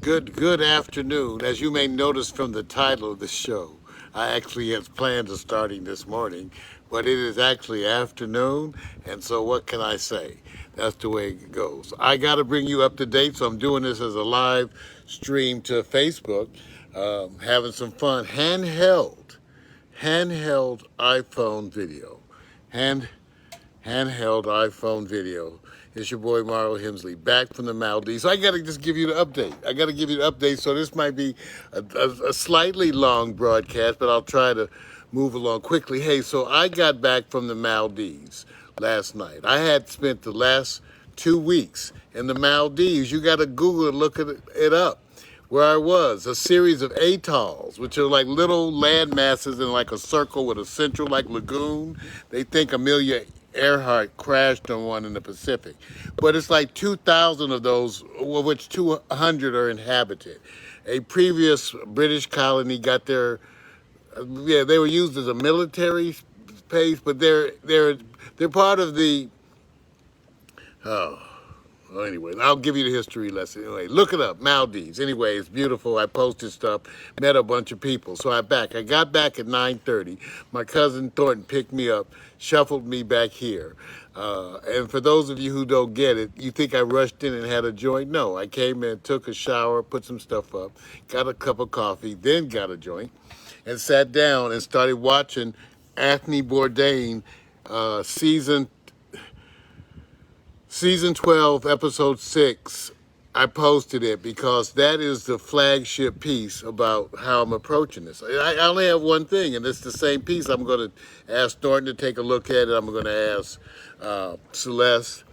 Good afternoon. As you may notice from the title of the show, I actually had plans of starting this morning, but it is actually afternoon, and so what can I say? That's the way it goes. I got to bring you up to date, so I'm doing this as a live stream to Facebook, having some fun. Handheld iPhone video. Handheld iPhone video. It's your boy Marvin Hemsley, back from the Maldives. So I got to just give you the update. So this might be a slightly long broadcast, but I'll try to move along quickly. Hey, so I got back from the Maldives last night. I had spent the last 2 weeks in the Maldives. You got to Google it, look it up. Where I was, a series of atolls, which are like little land masses in like a circle with a central like lagoon. They think Amelia Earhart crashed on one in the Pacific. But it's like 2,000 of those, of which 200 are inhabited. A previous British colony got their, they were used as a military base, but they're part of the, well, anyway, I'll give you the history lesson. Anyway, look it up, Maldives. Anyway, it's beautiful. I posted stuff, met a bunch of people. So I got back at 9:30. My cousin Thornton picked me up, shuffled me back here. And for those of you who don't get it, you think I rushed in and had a joint? No, I came in, took a shower, put some stuff up, got a cup of coffee, then got a joint, and sat down and started watching Anthony Bourdain Season 12, Episode 6, I posted it because that is the flagship piece about how I'm approaching this. I only have one thing, and it's the same piece. I'm going to ask Thornton to take a look at it. I'm going to ask Celeste.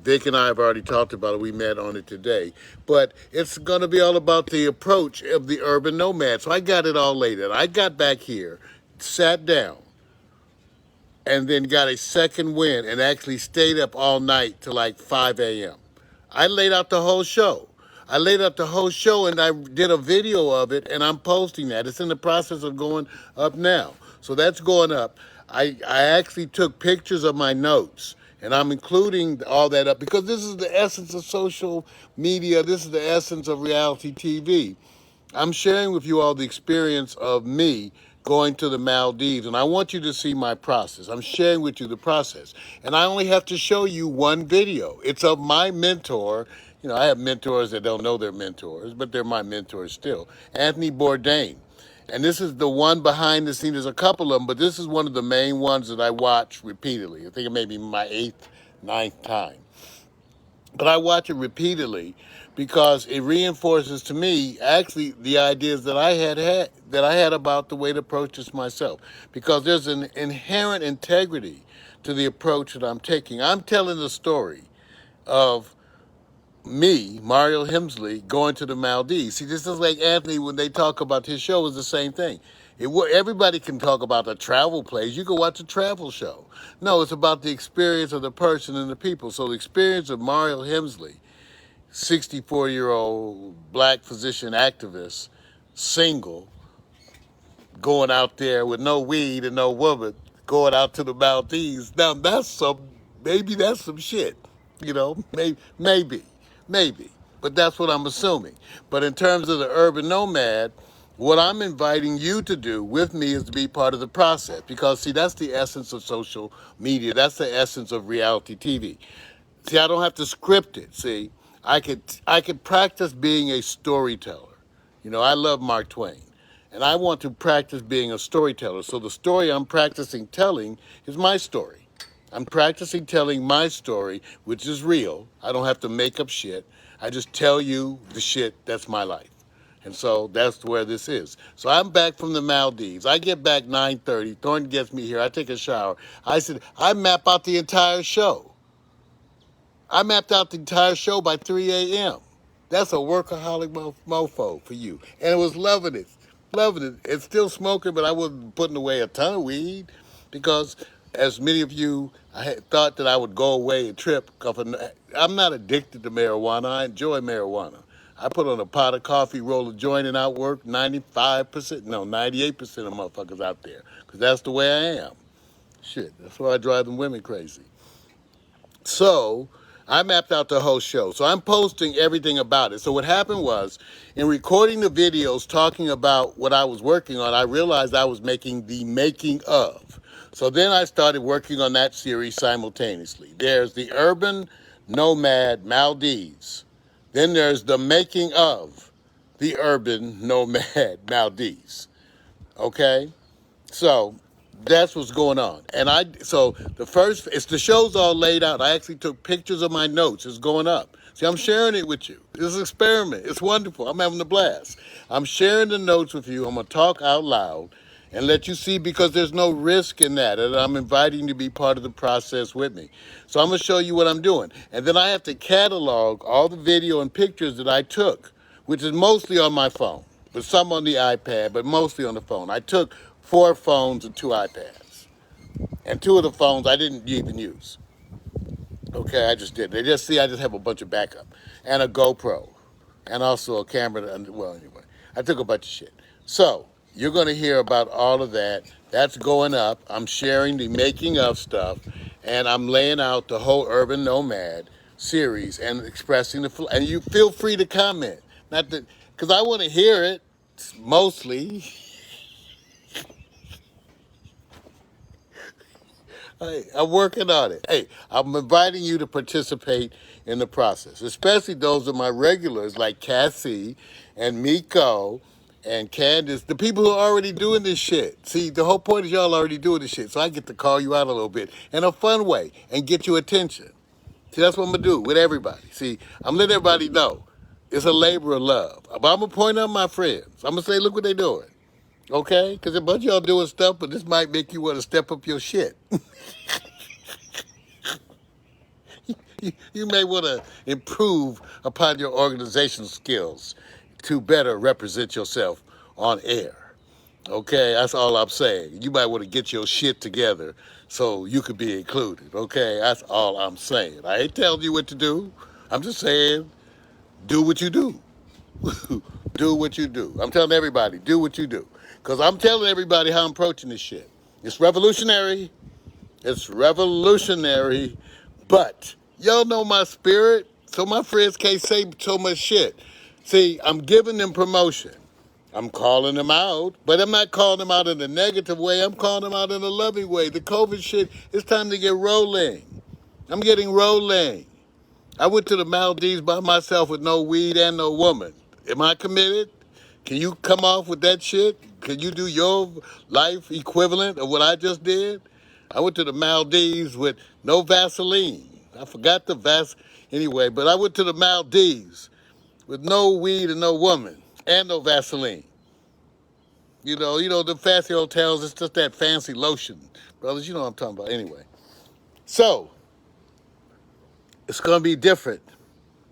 Vic and I have already talked about it. We met on it today. But it's going to be all about the approach of the urban nomad. So I got it all laid out. I got back here, sat down, and then got a second wind and actually stayed up all night till like 5 a.m. I laid out the whole show. And I did a video of it, and I'm posting that. It's in the process of going up now. So that's going up. I actually took pictures of my notes, and I'm including all that up because this is the essence of social media. This is the essence of reality TV. I'm sharing with you all the experience of me going to the Maldives, and I want you to see my process. I'm sharing with you the process. And I only have to show you one video. It's of my mentor. You know, I have mentors that don't know they're mentors, but they're my mentors still. Anthony Bourdain. And this is the one behind the scenes. There's a couple of them, but this is one of the main ones that I watch repeatedly. I think it may be my 8th, 9th time. But I watch it repeatedly because it reinforces to me actually the ideas that I had about the way to approach this myself. Because there's an inherent integrity to the approach that I'm taking. I'm telling the story of me, Mario Hemsley, going to the Maldives. See, this is like Anthony when they talk about his show is the same thing. Everybody can talk about the travel place. You can watch a travel show. No, it's about the experience of the person and the people. So the experience of Mario Hemsley, 64-year-old black physician activist, single, going out there with no weed and no woman, going out to the Maldives. Now maybe that's some shit, you know, maybe. But that's what I'm assuming. But in terms of the urban nomad, what I'm inviting you to do with me is to be part of the process. Because, see, that's the essence of social media. That's the essence of reality TV. See, I don't have to script it, see. I could practice being a storyteller. You know, I love Mark Twain. And I want to practice being a storyteller. So the story I'm practicing telling is my story. I'm practicing telling my story, which is real. I don't have to make up shit. I just tell you the shit that's my life. And so that's where this is. So I'm back from the Maldives. I get back 9:30. Thornton gets me here. I take a shower. I said, I map out the entire show. I mapped out the entire show by 3 a.m. That's a workaholic mofo for you. And it was loving it. It's still smoking, but I wasn't putting away a ton of weed because, as many of you, I had thought that I would go away and trip. I'm not addicted to marijuana. I enjoy marijuana. I put on a pot of coffee, roll a joint, and outwork 98% of motherfuckers out there. Because that's the way I am. Shit, that's why I drive them women crazy. So, I mapped out the whole show. So I'm posting everything about it. So what happened was, in recording the videos talking about what I was working on, I realized I was making the making of. So then I started working on that series simultaneously. There's the Urban Nomad Maldives. Then there's the making of the Urban Nomad Maldives. Okay? So that's what's going on. And the show's all laid out. I actually took pictures of my notes. It's going up. See, I'm sharing it with you. It's an experiment. It's wonderful. I'm having a blast. I'm sharing the notes with you. I'm going to talk out loud and let you see, because there's no risk in that. And I'm inviting you to be part of the process with me. So I'm going to show you what I'm doing. And then I have to catalog all the video and pictures that I took, which is mostly on my phone, but some on the iPad, but mostly on the phone. I took 4 phones and 2 iPads. And 2 of the phones I didn't even use. Okay, I just did. I just have a bunch of backup. And a GoPro. And also a camera. Well, anyway, I took a bunch of shit. So, you're going to hear about all of that. That's going up. I'm sharing the making of stuff. And I'm laying out the whole Urban Nomad series and expressing and you feel free to comment. Not that, because I want to hear it, mostly. Hey, I'm working on it. Hey, I'm inviting you to participate in the process, especially those of my regulars like Cassie and Miko and Candace, the people who are already doing this shit. See, the whole point is y'all already doing this shit, so I get to call you out a little bit in a fun way and get your attention. See, that's what I'm going to do with everybody. See, I'm letting everybody know it's a labor of love. But I'm going to point out my friends. I'm going to say, look what they're doing. Okay? Because a bunch of y'all doing stuff, but this might make you want to step up your shit. You may want to improve upon your organizational skills to better represent yourself on air. Okay, that's all I'm saying. You might want to get your shit together so you could be included. Okay, that's all I'm saying. I ain't telling you what to do. I'm just saying, do what you do. Do what you do. I'm telling everybody, do what you do. Because I'm telling everybody how I'm approaching this shit. It's revolutionary. It's revolutionary. But y'all know my spirit, so my friends can't say so much shit. See, I'm giving them promotion. I'm calling them out, but I'm not calling them out in a negative way. I'm calling them out in a loving way. The COVID shit, it's time to get rolling. I'm getting rolling. I went to the Maldives by myself with no weed and no woman. Am I committed? Can you come off with that shit? Can you do your life equivalent of what I just did? I went to the Maldives with no Vaseline. I forgot the anyway, but I went to the Maldives with no weed and no woman and no Vaseline. You know the fancy hotels, it's just that fancy lotion. Brothers, you know what I'm talking about. Anyway. So, it's going to be different.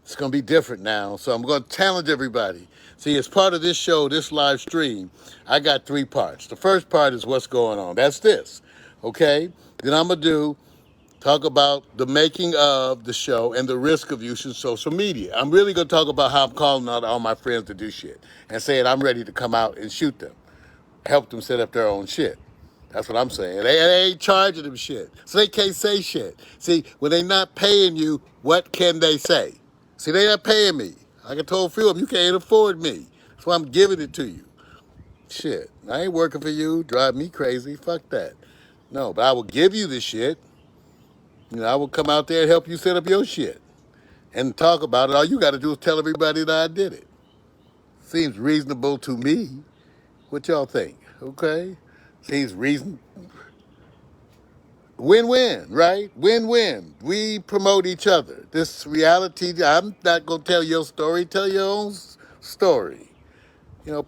It's going to be different now. So I'm going to challenge everybody. See, as part of this show, this live stream, I got 3 parts. The first part is what's going on. That's this. Okay? Then I'm going to talk about the making of the show and the risk of using social media. I'm really going to talk about how I'm calling out all my friends to do shit and saying I'm ready to come out and shoot them. Help them set up their own shit. That's what I'm saying. They ain't charging them shit. So they can't say shit. See, when they not paying you, what can they say? See, they not paying me. Like I told a few of them, you can't afford me. That's why I'm giving it to you. Shit, I ain't working for you. Drive me crazy. Fuck that. No, but I will give you the shit. I will come out there and help you set up your shit. And talk about it. All you got to do is tell everybody that I did it. Seems reasonable to me. What y'all think? Okay? Seems reasonable. Win-win, right? Win-win. We promote each other. This reality, I'm not going to tell your story. Tell your own story.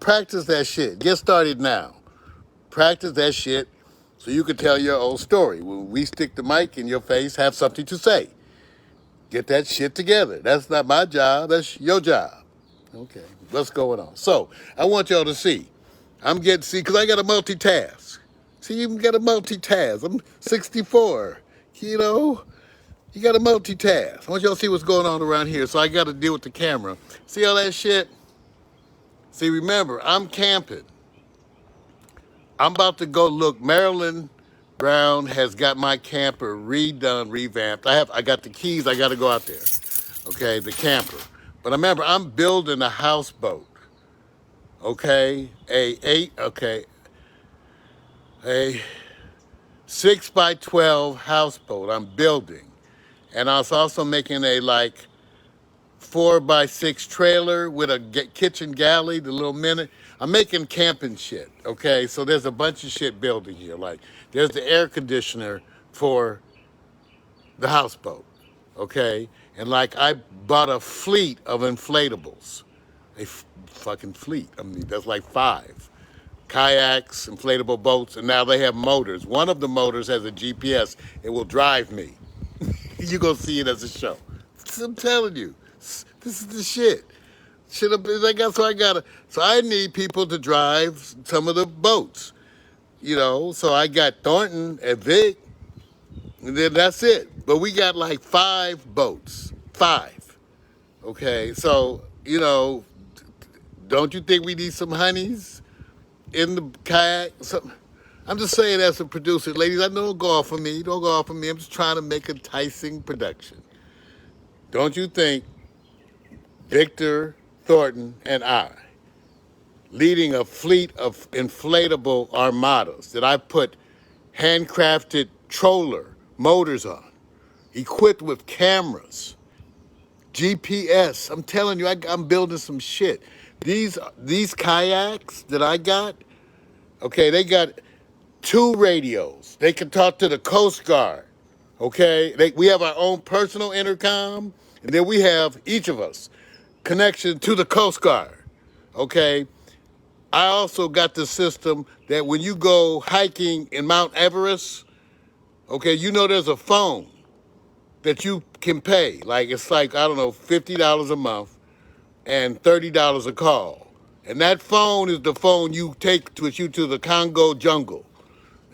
Practice that shit. Get started now. Practice that shit so you can tell your own story. When we stick the mic in your face, have something to say. Get that shit together. That's not my job. That's your job. Okay, what's going on? So, I want y'all to see. Because I got to multitask. See, you got to multitask. I'm 64. You got to multitask. I want y'all to see what's going on around here. So I got to deal with the camera. See all that shit? See, remember, I'm camping. I'm about to go look Maryland Brown has got my camper redone, revamped. I got the keys. I got to go out there. Okay, the camper. But remember, I'm building a houseboat. Okay, a 6x12 houseboat. I'm building, and I was also making a like 4x6 trailer with a kitchen galley, the little minute. I'm making camping shit, okay? So there's a bunch of shit building here. Like, there's the air conditioner for the houseboat, okay? And like, I bought a fleet of inflatables. Fucking fleet. I mean, that's like 5. Kayaks, inflatable boats, and now they have motors. One of the motors has a GPS. It will drive me. You're going to see it as a show. I'm telling you. This is the shit. So I need people to drive some of the boats, you know. So I got Thornton and Vic, and then that's it. But we got like 5 boats, 5. Okay, so you know, don't you think we need some honeys in the kayak? I'm just saying as a producer, ladies. I know don't go off on me. Don't go off on me. I'm just trying to make a enticing production. Don't you think Victor, Thornton, and I, leading a fleet of inflatable armadas that I put handcrafted troller motors on, equipped with cameras, GPS. I'm telling you, I'm building some shit. These kayaks that I got, okay, they got 2 radios. They can talk to the Coast Guard, okay? We have our own personal intercom, and then we have, each of us, connection to the Coast Guard, okay? I also got the system that when you go hiking in Mount Everest, okay, you know there's a phone that you can pay. Like, it's like, I don't know, $50 a month and $30 a call. And that phone is the phone you take with you to the Congo jungle.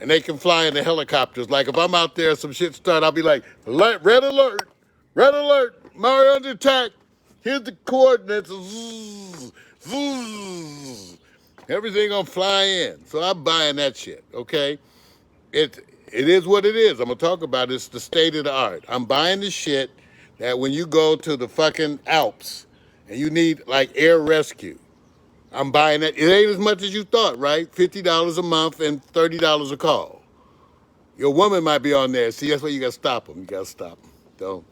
And they can fly in the helicopters. Like, if I'm out there, some shit start, I'll be like, red alert, Mario under attack. Here's the coordinates. Zzz, zzz. Everything gonna fly in. So I'm buying that shit, okay? It is what it is. I'm gonna talk about it. It's the state of the art. I'm buying the shit that when you go to the fucking Alps and you need like air rescue, I'm buying that. It ain't as much as you thought, right? $50 a month and $30 a call. Your woman might be on there. See, that's why you gotta stop them. You gotta stop them. Don't.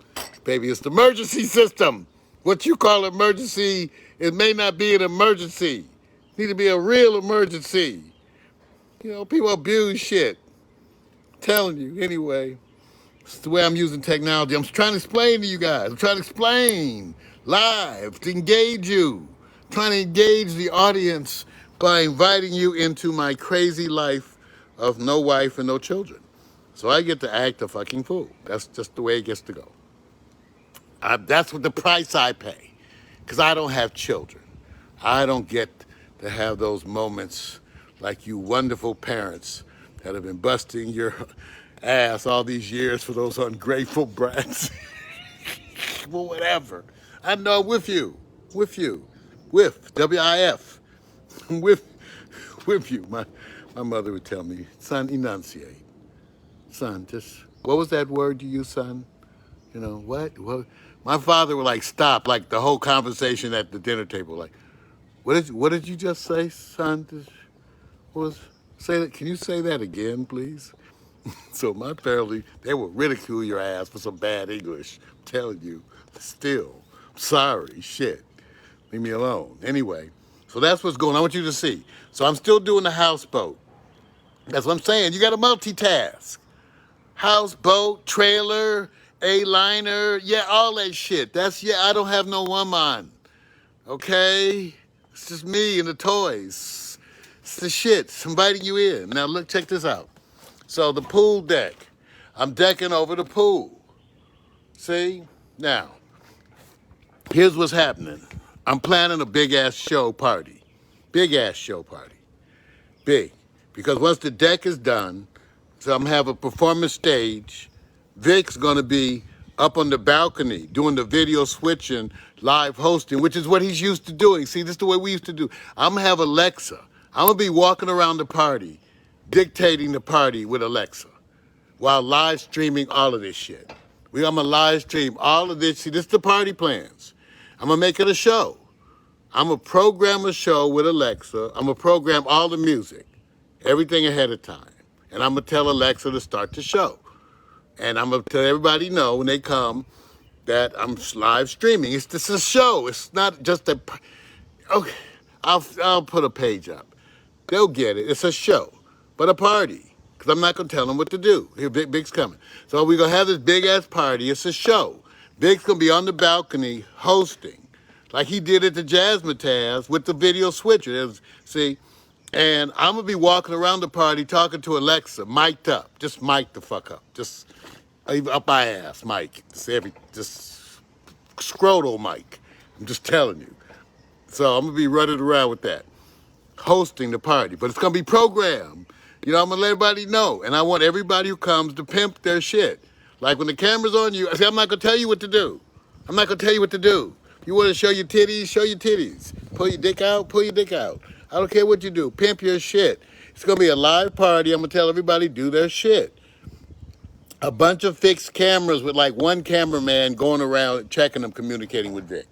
Baby, it's the emergency system. What you call emergency, it may not be an emergency. It need to be a real emergency. You know, people abuse shit. I'm telling you, anyway. It's the way I'm using technology. I'm trying to explain to you guys. I'm trying to explain live to engage you. I'm trying to engage the audience by inviting you into my crazy life of no wife and no children. So I get to act a fucking fool. That's just the way it gets to go. That's what the price I pay, because I don't have children. I don't get to have those moments like you wonderful parents that have been busting your ass all these years for those ungrateful brats. Well, whatever. I know with you, W-I-F, with you. My mother would tell me, son, enunciate. Son, just, what was that word you used, son? You know, what? My father would like stop like the whole conversation at the dinner table. Like, what did you just say, son? Say that. Can you say that again, please? So my family, they will ridicule your ass for some bad English. I'm telling you, still, sorry, shit. Leave me alone. Anyway, so that's what's going on. I want you to see. So I'm still doing the houseboat. That's what I'm saying. You got to multitask. Houseboat, trailer, A-liner, yeah, all that shit. I don't have no woman, okay? It's just me and the toys. It's the shit. It's inviting you in. Now, look, check this out. So the pool deck. I'm decking over the pool. See? Now, here's what's happening. I'm planning a big-ass show party. Big-ass show party. Big. Because once the deck is done, so I'm going to have a performance stage. Vic's going to be up on the balcony doing the video switching, live hosting, which is what he's used to doing. See, this is the way we used to do. I'm going to have Alexa. I'm going to be walking around the party, dictating the party with Alexa. while live streaming all of this shit. I'm gonna live stream all of this. See, this is the party plans. I'm gonna make it a show. I'm gonna program a show with Alexa. I'm gonna program all the music, everything ahead of time. And I'm gonna tell Alexa to start the show. And I'm gonna tell everybody know when they come that I'm live streaming. It's just a show. It's not just a, okay, I'll put a page up. They'll get it. It's a show, but a party. Because I'm not going to tell them what to do. Here, Big's coming. So we're going to have this big-ass party. It's a show. Big's going to be on the balcony hosting, like he did at the Jazzmatazz with the video switcher. See? And I'm going to be walking around the party talking to Alexa, mic'd up. Just mic the fuck up. Just up my ass, mic. Just scrotal mic. I'm just telling you. So I'm going to be running around with that, hosting the party. But it's going to be programmed. You know, I'm going to let everybody know. And I want everybody who comes to pimp their shit. Like when the camera's on you, I say, I'm not going to tell you what to do. I'm not going to tell you what to do. If you want to show your titties, show your titties. Pull your dick out, pull your dick out. I don't care what you do. Pimp your shit. It's going to be a live party. I'm going to tell everybody do their shit. A bunch of fixed cameras with like one cameraman going around checking them, communicating with Vic.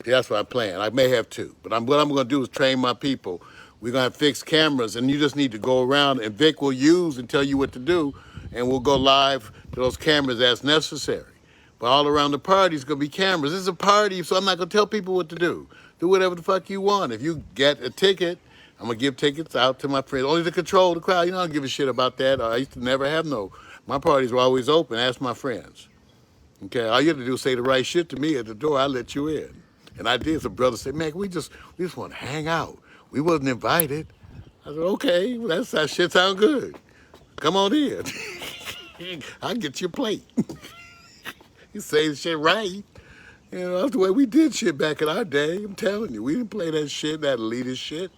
That's what I plan. I may have two. But what I'm going to do is train my people. We're going to have fixed cameras, and you just need to go around, and Vic will use and tell you what to do, and we'll go live to those cameras as necessary. But all around the party is going to be cameras. This is a party, so I'm not going to tell people what to do. Do whatever the fuck you want. If you get a ticket, I'm going to give tickets out to my friends, only to control the crowd. You know, I don't give a shit about that. I used to never have no. My parties were always open. Ask my friends. Okay, all you have to do is say the right shit to me at the door. I let you in. And I did. Some brothers say, man, we just want to hang out. We wasn't invited. I said, okay, well, that shit sound good. Come on in. I'll get you a plate. You say the shit right. You know, that's the way we did shit back in our day. I'm telling you, we didn't play that shit, that elitist shit.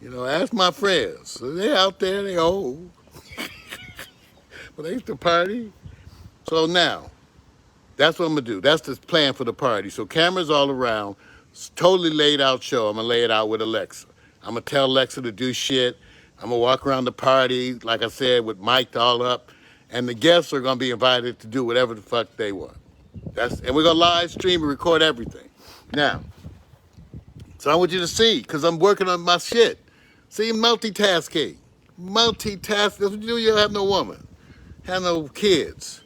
You know, ask my friends. They're out there, they old. But they used to party. So now, that's what I'm going to do. That's the plan for the party. So cameras all around. It's totally laid out show. I'm going to lay it out with Alexa. I'm going to tell Alexa to do shit. I'm going to walk around the party, like I said, with mic'd all up. And the guests are going to be invited to do whatever the fuck they want. And we're going to live stream and record everything. Now, so I want you to see, because I'm working on my shit. See, multitasking. Multitasking. That's what you do. You don't have no woman. Have no kids.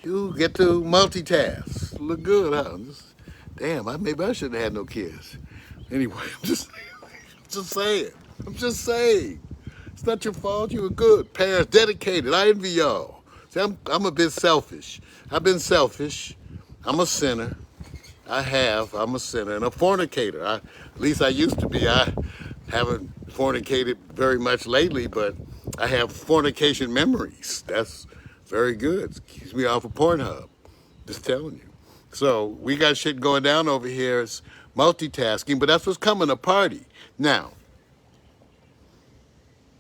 You get to multitask. Look good, huh? Damn, maybe I shouldn't have had no kids. Anyway, I'm just saying. I'm just saying. It's not your fault. You were good. Parents, dedicated. I envy y'all. See, I'm a bit selfish. I've been selfish. I'm a sinner. I'm a sinner and a fornicator. At least I used to be. I haven't fornicated very much lately, but I have fornication memories. That's very good. Keeps me off of Pornhub. Just telling you. So we got shit going down over here. It's multitasking, but that's what's coming, a party. Now,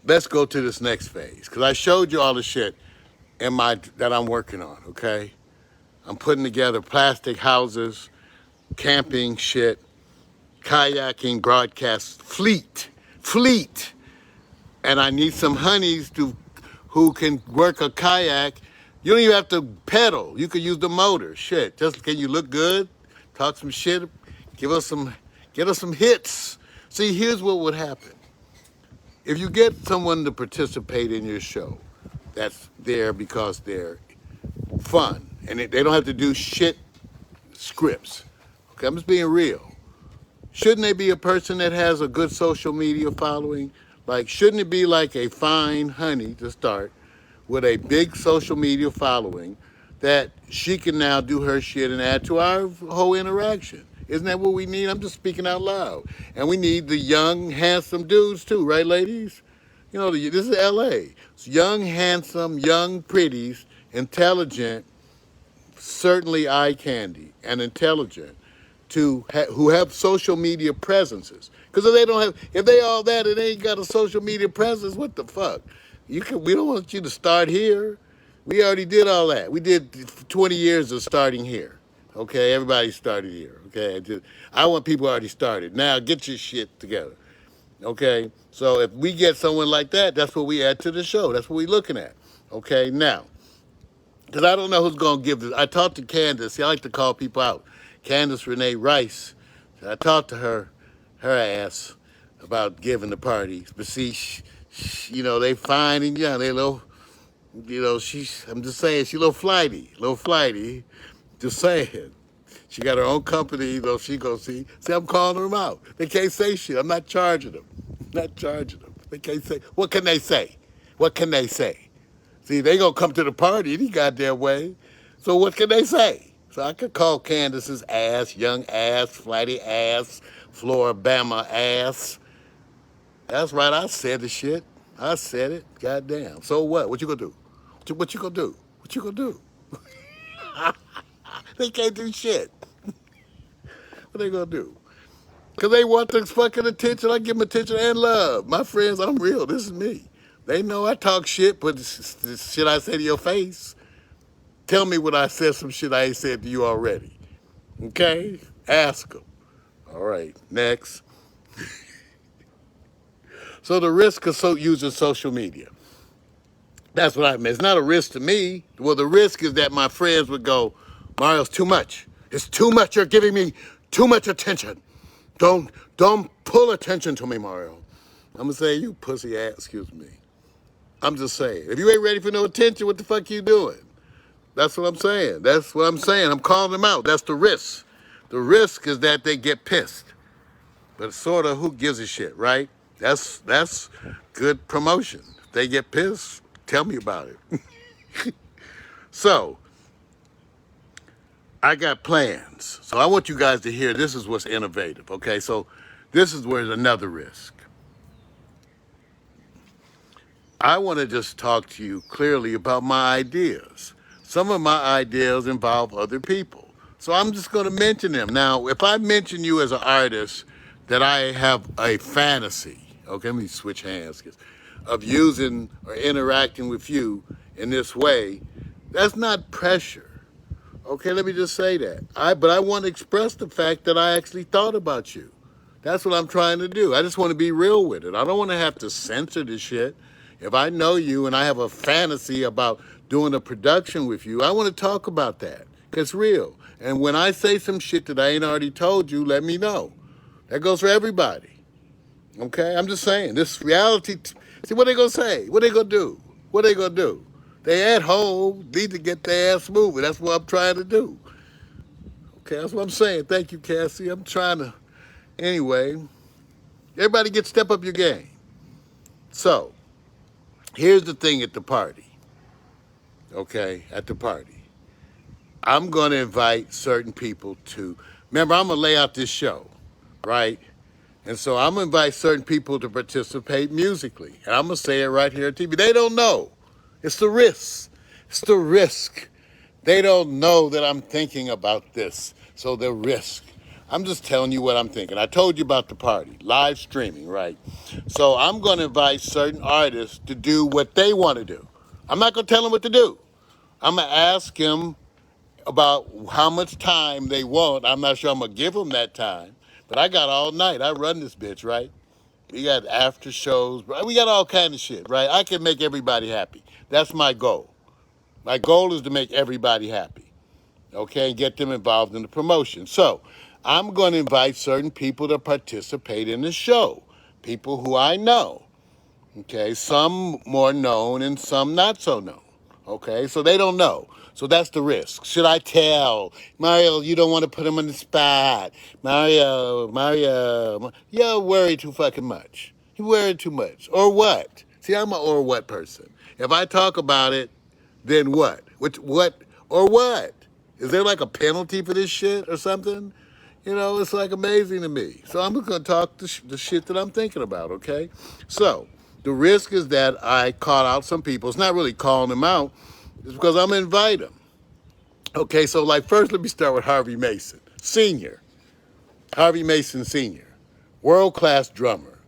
let's go to this next phase, because I showed you all the shit that I'm working on, okay? I'm putting together plastic houses, camping shit, kayaking, broadcast, fleet. And I need some honeys who can work a kayak. You don't even have to pedal. You could use the motor. Shit, just can you look good? Talk some shit. Get us some hits. See, here's what would happen. If you get someone to participate in your show, that's there because they're fun and they don't have to do shit scripts. Okay, I'm just being real. Shouldn't they be a person that has a good social media following? Like, shouldn't it be like a fine honey to start with a big social media following that she can now do her shit and add to our whole interaction? Isn't that what we need? I'm just speaking out loud. And we need the young, handsome dudes too, right, ladies? You know, this is LA. It's young, handsome, young, pretties, intelligent, certainly eye candy, and intelligent, who have social media presences. Because if they all that and they ain't got a social media presence, what the fuck? We don't want you to start here. We already did all that. We did 20 years of starting here. Okay, everybody started here. Okay, I want people already started. Now get your shit together. Okay, so if we get someone like that, that's what we add to the show. That's what we're looking at. Okay, now, because I don't know who's going to give this. I talked to Candace. See, I like to call people out. Candace Renee Rice. I talked to her ass, about giving the parties. But see, you know, they fine and young. They little, you know, I'm just saying, she a little flighty. Just saying. She got her own company, though she go see. See, I'm calling them out. They can't say shit. I'm not charging them. They can't say. What can they say? What can they say? See, they gonna come to the party any goddamn way. So what can they say? So I could call Candace's ass, young ass, flighty ass, Floribama ass. That's right, I said the shit. I said it. Goddamn. So what? What you gonna do? What you gonna do? What you gonna do? They can't do shit. What they gonna do? Because they want the fucking attention. I give them attention and love. My friends, I'm real. This is me. They know I talk shit, but it's shit I say to your face. Tell me when I said some shit I ain't said to you already. Okay? Ask them. All right, next. So the risk of using social media. That's what I mean. It's not a risk to me. Well, the risk is that my friends would go, Mario's too much. It's too much. You're giving me too much attention. Don't pull attention to me, Mario. I'm going to say, you pussy ass, excuse me. I'm just saying. If you ain't ready for no attention, what the fuck you doing? That's what I'm saying. That's what I'm saying. I'm calling them out. That's the risk. The risk is that they get pissed. But sort of, who gives a shit, right? That's good promotion. If they get pissed, tell me about it. So, I got plans. So I want you guys to hear this is what's innovative, okay? So this is where there's another risk. I want to just talk to you clearly about my ideas. Some of my ideas involve other people. So I'm just going to mention them. Now, if I mention you as an artist, that I have a fantasy, okay, let me switch hands, of using or interacting with you in this way, that's not pressure. Okay, let me just say that. But I want to express the fact that I actually thought about you. That's what I'm trying to do. I just want to be real with it. I don't want to have to censor this shit. If I know you and I have a fantasy about doing a production with you, I want to talk about that. Because it's real. And when I say some shit that I ain't already told you, let me know. That goes for everybody. Okay? I'm just saying. This reality, see what they gonna say? What they gonna do? What they gonna do? They at home, need to get their ass moving. That's what I'm trying to do. Okay, that's what I'm saying. Thank you, Cassie. I'm trying to, anyway, everybody step up your game. So, here's the thing at the party. Okay, at the party. I'm gonna invite certain people to, remember I'm gonna lay out this show, right? And so I'm gonna invite certain people to participate musically. And I'm gonna say it right here on TV. They don't know. It's the risk. It's the risk. They don't know that I'm thinking about this. So the risk. I'm just telling you what I'm thinking. I told you about the party, live streaming, right? So I'm going to invite certain artists to do what they want to do. I'm not going to tell them what to do. I'm going to ask them about how much time they want. I'm not sure I'm going to give them that time, but I got all night. I run this bitch, right? We got after shows. We got all kind of shit, right? I can make everybody happy. That's my goal. My goal is to make everybody happy, okay, and get them involved in the promotion. So I'm going to invite certain people to participate in the show, people who I know, okay, some more known and some not so known, okay, so they don't know. So that's the risk. Should I tell? Mario, you don't want to put him on the spot. Mario, you're worried too fucking much. You worried too much. Or what? See, I'm an or what person. If I talk about it, then what? What? Or what? Is there like a penalty for this shit or something? You know, it's like amazing to me. So I'm just going to talk the shit that I'm thinking about, okay? So the risk is that I call out some people. It's not really calling them out. It's because I'm going to invite them. Okay, so like first let me start with Harvey Mason, Sr. Harvey Mason, Sr., world-class drummer.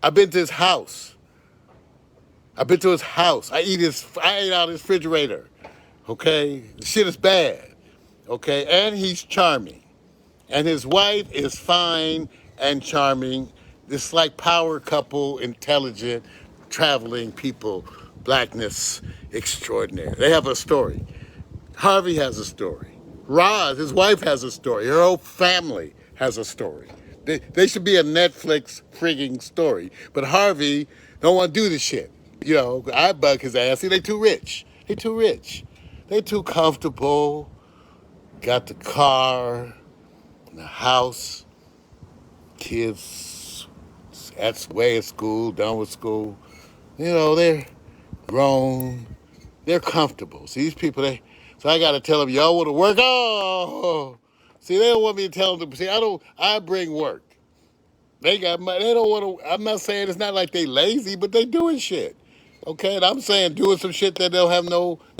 I've been to his house. I ate out his refrigerator. Okay? The shit is bad. Okay? And he's charming. And his wife is fine and charming. This like power couple, intelligent, traveling people blackness extraordinaire. They have a story. Harvey has a story. Roz, his wife, has a story. Her whole family has a story. They should be a Netflix frigging story. But Harvey don't want to do this shit. You know, I bug his ass. See, they too rich. They too rich. They too comfortable. Got the car, the house, kids way at school, done with school. You know, they're grown. They're comfortable. See, these people, so I got to tell them, y'all want to work? Oh, see, they don't want me to tell them. See, I bring work. They got money. They don't want to, I'm not saying it's not like they lazy, but they doing shit. Okay, and I'm saying doing some shit that they'll have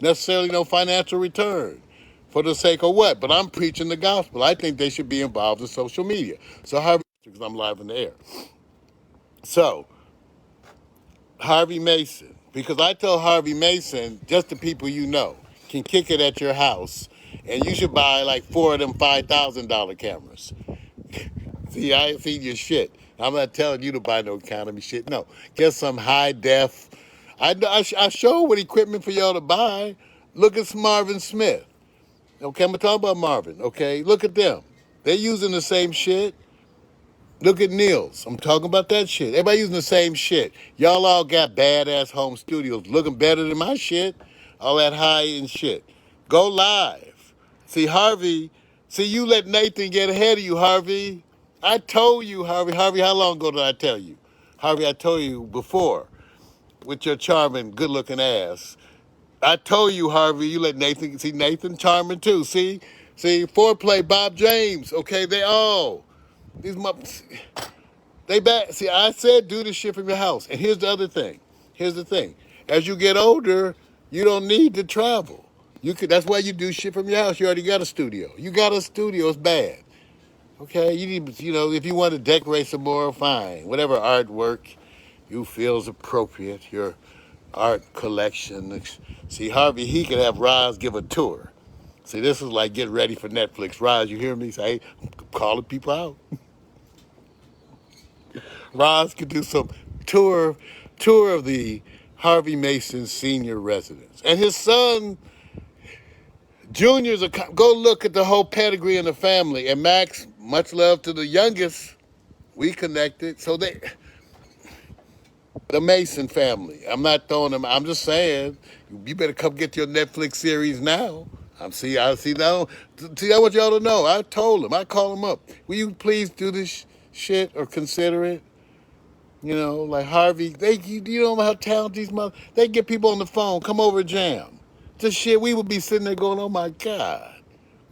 necessarily no financial return for the sake of what? But I'm preaching the gospel. I think they should be involved in social media. So Harvey, because I'm live in the air. So, Harvey Mason, because I tell Harvey Mason, just the people you know can kick it at your house, and you should buy like 4 of them $5,000 cameras. See, I ain't seen your shit. I'm not telling you to buy no economy shit. No, get some high def. I show what equipment for y'all to buy. Look at Marvin Smith. Okay, I'm gonna talk about Marvin. Okay, look at them. They're using the same shit. Look at NILS. I'm talking about that shit. Everybody using the same shit. Y'all all got badass home studios looking better than my shit. All that high-end shit. Go live. See, Harvey, you let Nathan get ahead of you, Harvey. I told you, Harvey. Harvey, how long ago did I tell you? Harvey, I told you before with your charming, good-looking ass. I told you, Harvey, you let Nathan, see, Nathan charming too. See, foreplay, Bob James. Okay, these they back. See, I said do this shit from your house. And here's the other thing. As you get older, you don't need to travel. That's why you do shit from your house. You already got a studio. You got a studio, it's bad. Okay, you need, if you want to decorate some more, fine. Whatever artwork you feel is appropriate, your art collection. See, Harvey, he could have Roz give a tour. See, this is like get ready for Netflix. Roz, you hear me? Say, I'm calling people out. Roz could do some tour of the Harvey Mason senior residence. And his son, Junior's, go look at the whole pedigree in the family. And Max, much love to the youngest, we connected. So the Mason family. I'm not throwing them, I'm just saying, you better come get your Netflix series now. I see now. See, I want y'all to know. I told them, I call them up. Will you please do this shit or consider it? Like Harvey, you don't know how talented these they get people on the phone, come over and jam. Just shit, we would be sitting there going, oh my God.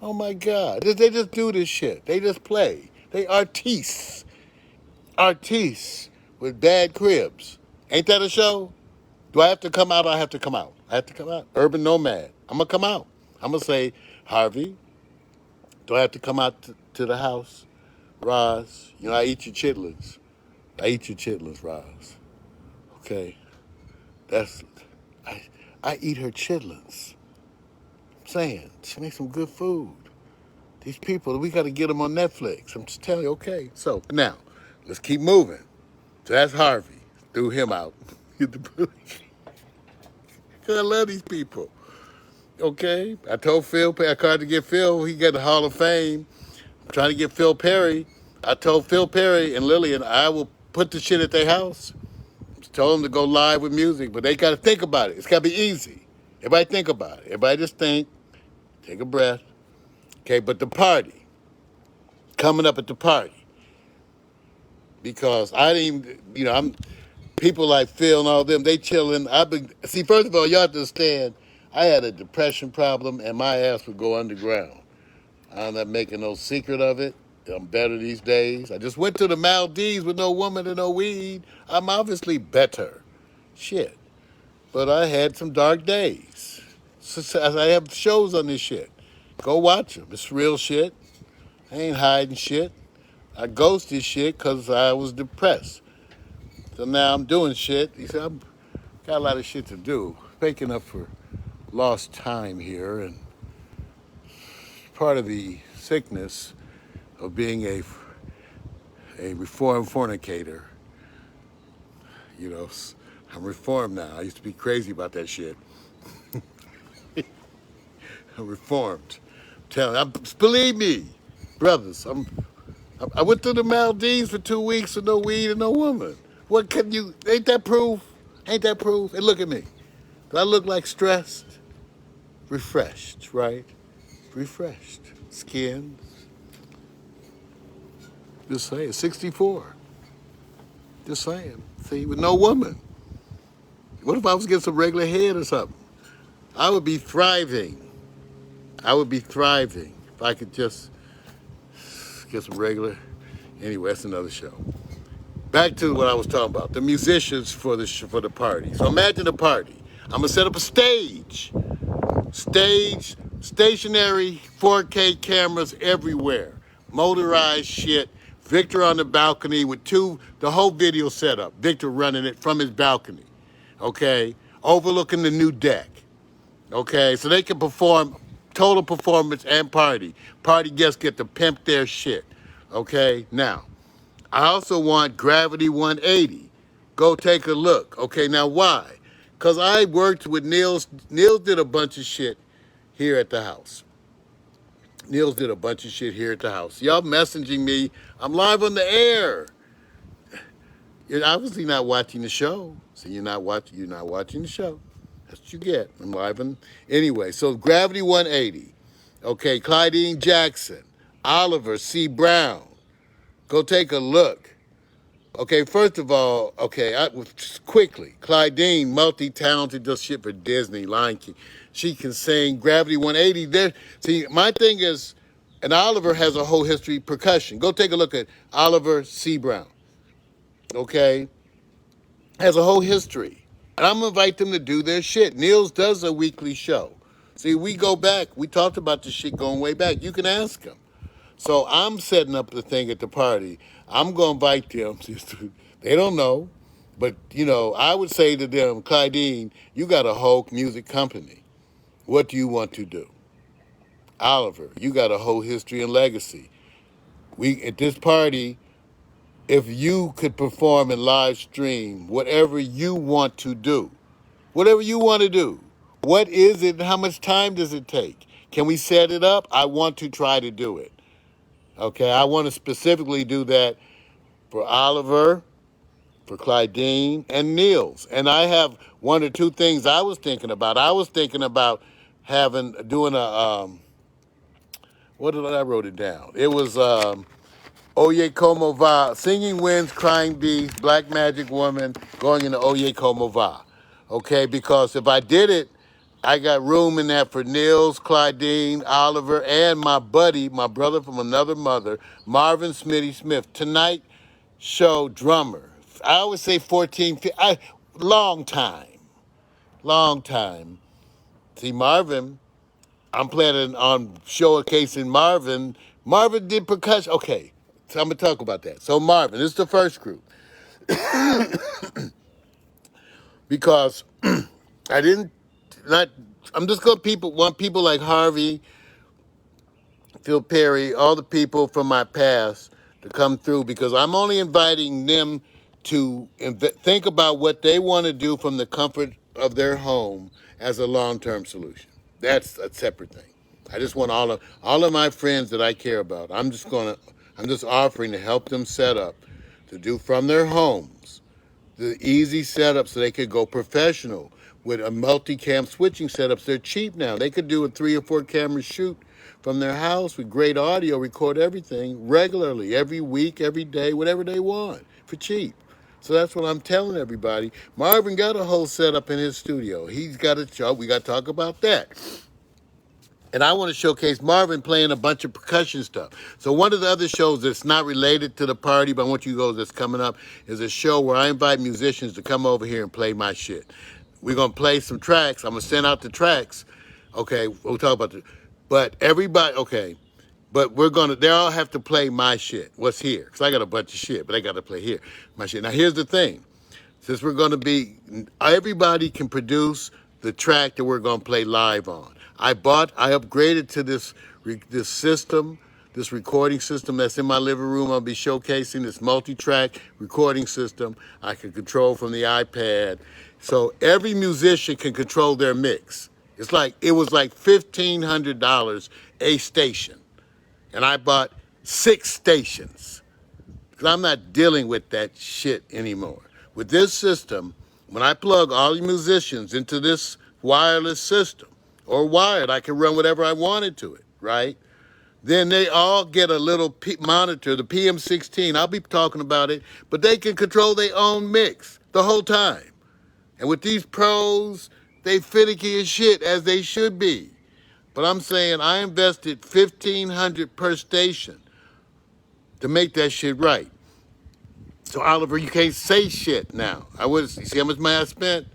They just do this shit. They just play. They artistes with bad cribs. Ain't that a show? Do I have to come out? I have to come out. Urban Nomad. I'm going to come out. I'm going to say, Harvey, do I have to come out to the house? Roz, I eat your chitlins. Roz. Okay? I eat her chitlins. I'm saying, she makes some good food. These people, we got to get them on Netflix. I'm just telling you, okay. So, now, let's keep moving. So that's Harvey. Threw him out. Because I love these people. Okay? I told Phil, I tried to get Phil. He got the Hall of Fame. I'm trying to get Phil Perry. I told Phil Perry and Lillian I will put the shit at their house. Told them to go live with music, but they got to think about it. It's got to be easy. Everybody think about it. Everybody just think. Take a breath. Okay, but the party. Coming up at the party. Because I didn't even, I'm people like Phil and all them, they chilling. See, first of all, y'all have to understand, I had a depression problem and my ass would go underground. I'm not making no secret of it. I'm better these days. I just went to the Maldives with no woman and no weed. I'm obviously better. Shit. But I had some dark days. So I have shows on this shit. Go watch them. It's real shit. I ain't hiding shit. I ghosted shit because I was depressed. So now I'm doing shit. You see, I've got a lot of shit to do. Making up for lost time here. And part of the sickness of being a reformed fornicator, I'm reformed now. I used to be crazy about that shit. I'm reformed. Believe me, brothers. I went to the Maldives for 2 weeks with no weed and no woman. What can you? Ain't that proof? Ain't that proof? And look at me. Do I look like stressed? Refreshed, right? Refreshed. Skin. Just saying. 64. Just saying. See, with no woman. What if I was getting some regular head or something? I would be thriving. I would be thriving if I could just get some regular. Anyway, that's another show. Back to what I was talking about. The musicians for the party. So imagine a party. I'm gonna set up a stage. Stage, stationary, 4K cameras everywhere. Motorized shit. Victor on the balcony with the whole video setup. Victor running it from his balcony. Okay? Overlooking the new deck. Okay? So they can perform total performance and party. Party guests get to pimp their shit. Okay? Now, I also want Gravity 180. Go take a look. Okay, now why? Because I worked with NILS. NILS did a bunch of shit here at the house. NILS did a bunch of shit here at the house. Y'all messaging me. I'm live on the air. You're obviously not watching the show. So you're not watching the show. That's what you get. I'm live on. Anyway, so Gravity 180. Okay, Clydene Jackson. Oliver C. Brown. Go take a look. Okay, first of all, quickly, Clydene, multi-talented, does shit for Disney, Lion King. She can sing. Gravity 180. There. See, my thing is, and Oliver has a whole history percussion. Go take a look at Oliver C. Brown. Okay, has a whole history, and I'm gonna invite them to do their shit. NILS does a weekly show. See, we go back. We talked about this shit going way back. You can ask them. So I'm setting up the thing at the party. I'm going to invite them. They don't know. But, I would say to them, Clydene, you got a whole music company. What do you want to do? Oliver, you got a whole history and legacy. At this party, if you could perform and live stream whatever you want to do, whatever you want to do, what is it and how much time does it take? Can we set it up? I want to try to do it. Okay, I want to specifically do that for Oliver, for Clydene, and NILS. And I have one or two things I was thinking about. I was thinking about doing what did I wrote it down? It was Oye Como Va, Singing Winds, Crying Bees, Black Magic Woman, going into Oye Como Va. Okay, because if I did it, I got room in that for NILS, Clydene, Oliver, and my buddy, my brother from another mother, Marvin Smitty Smith. Tonight show drummer. I would say 14, long time. See, Marvin, I'm planning on showcasing Marvin. Marvin did percussion. Okay, so I'm going to talk about that. So Marvin, this is the first group. Because I'm just going to want people like Harvey, Phil Perry, all the people from my past to come through, because I'm only inviting them to think about what they want to do from the comfort of their home as a long-term solution. That's a separate thing. I just want all of my friends that I care about. I'm just offering to help them set up to do from their homes the easy setup so they could go professional with a multi-cam switching setups. They're cheap now. They could do a 3 or 4 camera shoot from their house with great audio, record everything regularly, every week, every day, whatever they want for cheap. So that's what I'm telling everybody. Marvin got a whole setup in his studio. He's got a show. We got to talk about that. And I want to showcase Marvin playing a bunch of percussion stuff. So one of the other shows that's not related to the party, but I want you to go, that's coming up, is a show where I invite musicians to come over here and play my shit. We're going to play some tracks. I'm going to send out the tracks. Okay, we'll talk about it. But everybody, okay, but they all have to play my shit, what's here. Because I got a bunch of shit, but they got to play here, my shit. Now, here's the thing. Since we're going to everybody can produce the track that we're going to play live on. I upgraded to this system this recording system that's in my living room. I'll be showcasing this multi-track recording system I can control from the iPad. So every musician can control their mix. It was like $1,500 a station. And I bought 6 stations. Because I'm not dealing with that shit anymore. With this system, when I plug all the musicians into this wireless system, or wired, I can run whatever I wanted to it, right? Then they all get a little monitor, the PM16. I'll be talking about it, but they can control their own mix the whole time. And with these pros, they finicky as shit, as they should be. But I'm saying I invested $1,500 per station to make that shit right. So Oliver, you can't say shit now. You see how much money I spent?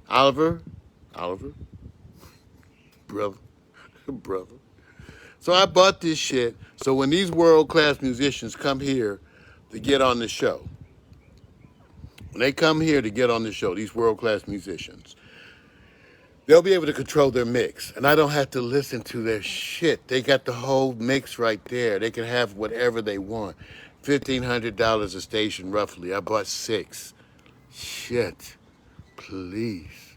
Oliver, brother. So I bought this shit. So when these world-class musicians come here to get on the show, these world-class musicians, they'll be able to control their mix. And I don't have to listen to their shit. They got the whole mix right there. They can have whatever they want. $1,500 a station, roughly. I bought 6. Shit. Please.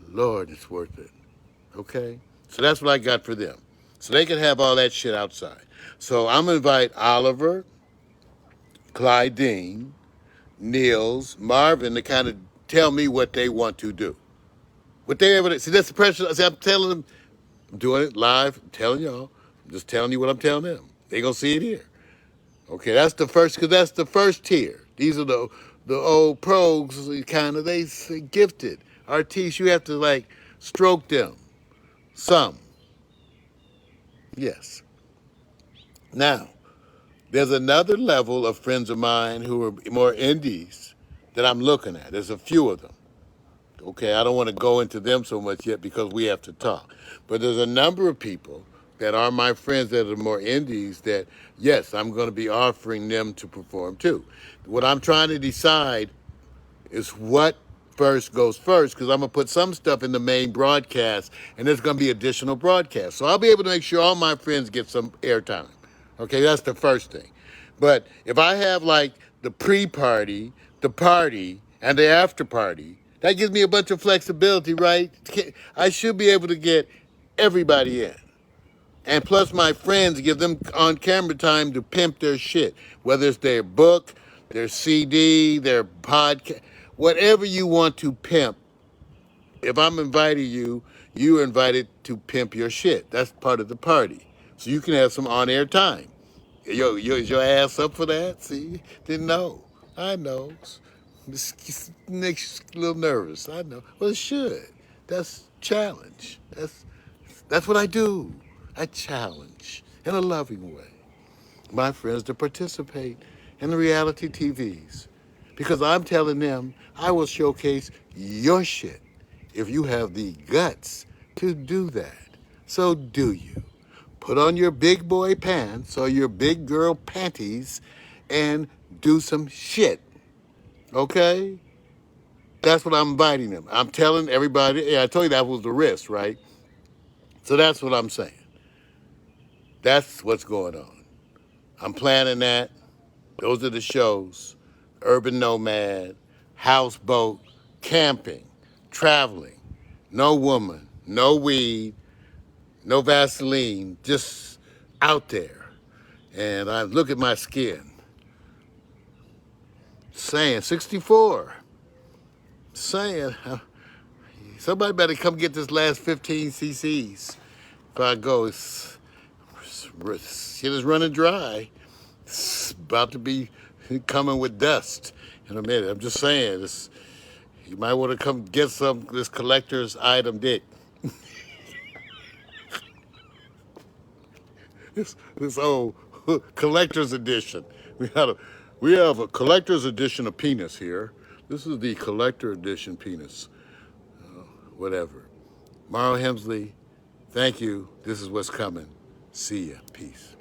Lord, it's worth it. Okay? So that's what I got for them. So they can have all that shit outside. So I'm going to invite Oliver, Clydene, NILS, Marvin to kind of tell me what they want to do. See, that's the pressure. See, I'm telling them, I'm doing it live, I'm telling y'all. I'm just telling you what I'm telling them. They going to see it here. Okay, that's the first tier. These are the old pros, kind of, they gifted. Artists, you have to, like, stroke them. Some. Yes. Now, there's another level of friends of mine who are more indies that I'm looking at. There's a few of them. Okay, I don't want to go into them so much yet because we have to talk. But there's a number of people that are my friends that are more indies that, yes, I'm going to be offering them to perform too. What I'm trying to decide is what first goes first, because I'm going to put some stuff in the main broadcast, and there's going to be additional broadcasts. So I'll be able to make sure all my friends get some airtime. Okay, that's the first thing. But if I have like the pre-party, the party, and the after-party, that gives me a bunch of flexibility, right? I should be able to get everybody in. And plus my friends, give them on-camera time to pimp their shit, whether it's their book, their CD, their podcast, whatever you want to pimp. If I'm inviting you, you're invited to pimp your shit. That's part of the party. So you can have some on-air time. Is your ass up for that? See? Didn't know. I know. This makes you a little nervous. I know. Well, it should. That's challenge. That's what I do. I challenge in a loving way my friends to participate in the reality TVs. Because I'm telling them I will showcase your shit if you have the guts to do that. So do you. Put on your big boy pants or your big girl panties and do some shit. Okay? That's what I'm inviting them. I'm telling everybody, yeah, I told you that was the risk, right? So that's what I'm saying. That's what's going on. I'm planning that. Those are the shows. Urban Nomad, houseboat, camping, traveling, no woman, no weed, no Vaseline, just out there. And I look at my skin. Saying 64. Saying somebody better come get this last 15 cc's. If I go, shit is running dry. It's about to be coming with dust in a minute. I'm just saying, you might want to come get this collector's item dick. this old collector's edition. We have a collector's edition of penis here. This is the collector edition penis. Whatever. Hemsley, thank you. This is what's coming. See ya. Peace.